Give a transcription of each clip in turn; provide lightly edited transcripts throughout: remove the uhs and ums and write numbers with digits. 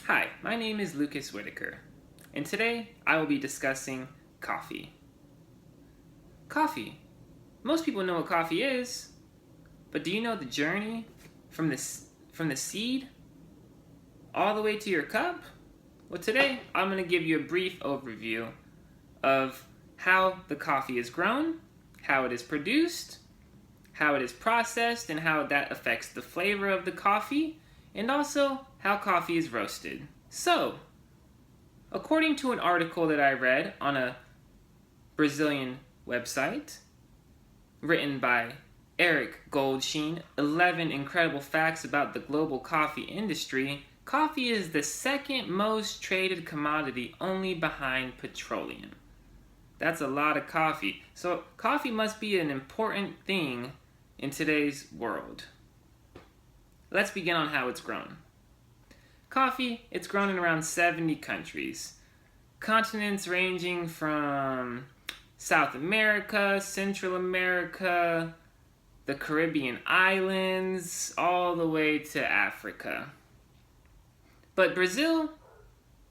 Hi, my name is Lucas Whitaker, and today I will be discussing coffee. Coffee. Most people know what coffee is, but do you know the journey from the seed all the way to your cup? Well, today I'm going to give you a brief overview of how the coffee is grown, how it is produced, how it is processed, and how that affects the flavor of the coffee, and also how coffee is roasted. So, according to an article that I read on a Brazilian website written by Eric Goldsheen, 11 Incredible Facts About the Global Coffee Industry, coffee is the second most traded commodity only behind petroleum. That's a lot of coffee. So coffee must be an important thing in today's world. Let's begin on how it's grown. Coffee, it's grown in around 70 countries. Continents ranging from South America, Central America, the Caribbean islands, all the way to Africa. But Brazil,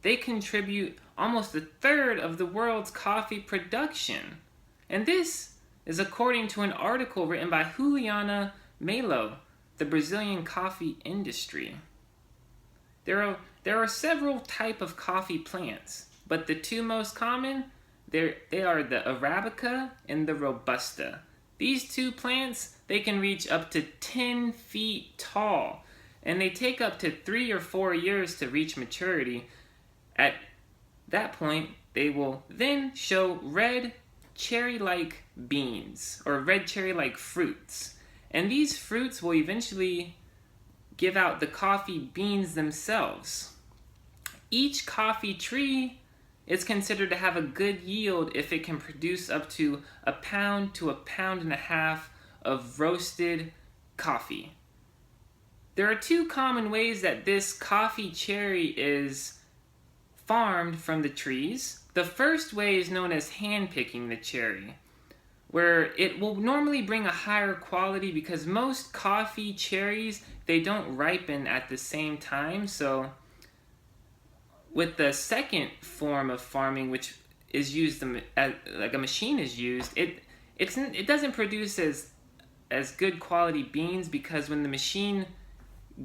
they contribute almost a third of the world's coffee production. And this is according to an article written by Juliana Melo, the Brazilian coffee industry. There are several types of coffee plants, but the two most common, they are the Arabica and the Robusta. These two plants, they can reach up to 10 feet tall, and they take up to 3 or 4 years to reach maturity. At that point, they will then show red cherry-like beans, or red cherry-like fruits. And these fruits will eventually give out the coffee beans themselves. Each coffee tree is considered to have a good yield if it can produce up to 1 pound to 1.5 pounds of roasted coffee. There are two common ways that this coffee cherry is farmed from the trees. The first way is known as hand-picking the cherry, where it will normally bring a higher quality because most coffee cherries, they don't ripen at the same time. So with the second form of farming, which is used like a machine is used, it doesn't produce as good quality beans, because when the machine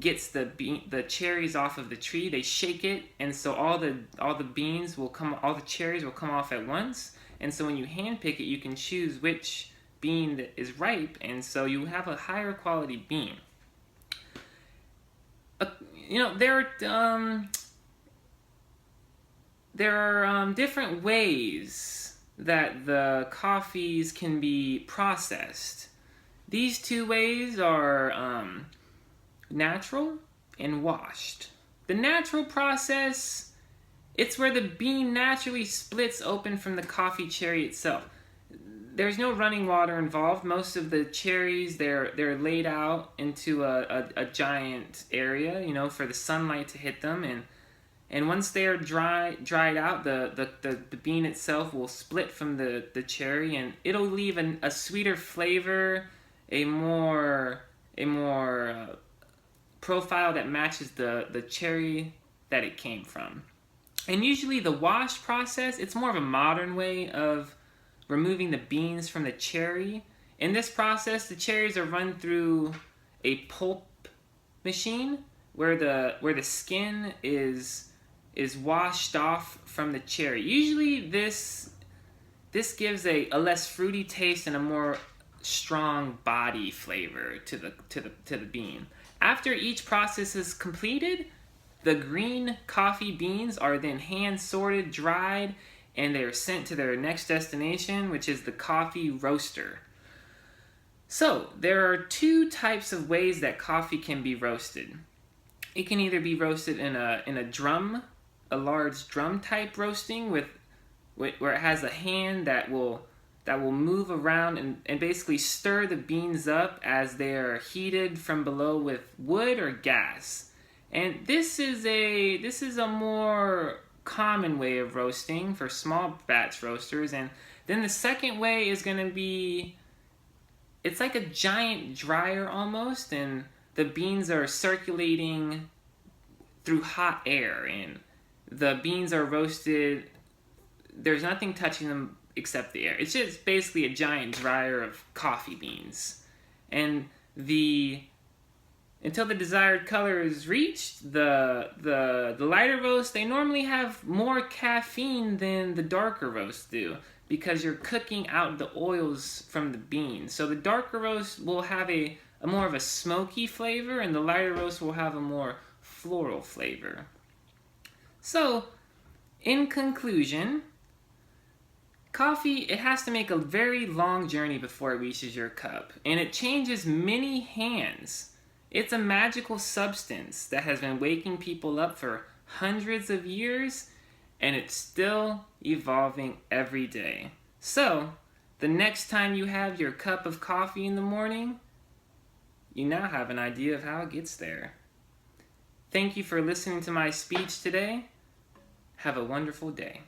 gets the cherries off of the tree, they shake it, and so all the cherries will come off at once. And so when you hand pick it, you can choose which bean that is ripe, and so you have a higher quality bean. There are different ways that the coffees can be processed. These two ways are natural and washed. The natural process, it's where the bean naturally splits open from the coffee cherry itself. There's no running water involved. Most of the cherries, they're laid out into a giant area, for the sunlight to hit them, and once they are dried out, the bean itself will split from the cherry, and it'll leave a sweeter flavor, a more profile that matches the cherry that it came from. And usually the wash process, it's more of a modern way of removing the beans from the cherry. In this process, the cherries are run through a pulp machine where the skin is washed off from the cherry. Usually this gives a less fruity taste and a more strong body flavor to the bean. After each process is completed, the green coffee beans are then hand sorted, dried, and they are sent to their next destination, which is the coffee roaster. So there are two types of ways that coffee can be roasted. It can either be roasted in a drum, a large drum type roasting where it has a hand that will move around and basically stir the beans up as they are heated from below with wood or gas. And this is a more common way of roasting for small batch roasters. And then the second way is going to be, it's like a giant dryer almost, and the beans are circulating through hot air, and the beans are roasted. There's nothing touching them except the air. It's just basically a giant dryer of coffee beans. And until the desired color is reached, the lighter roasts, they normally have more caffeine than the darker roasts do, because you're cooking out the oils from the beans. So the darker roast will have a more of a smoky flavor, and the lighter roast will have a more floral flavor. So, in conclusion, coffee, it has to make a very long journey before it reaches your cup, and it changes many hands. It's a magical substance that has been waking people up for hundreds of years, and it's still evolving every day. So, the next time you have your cup of coffee in the morning, you now have an idea of how it gets there. Thank you for listening to my speech today. Have a wonderful day.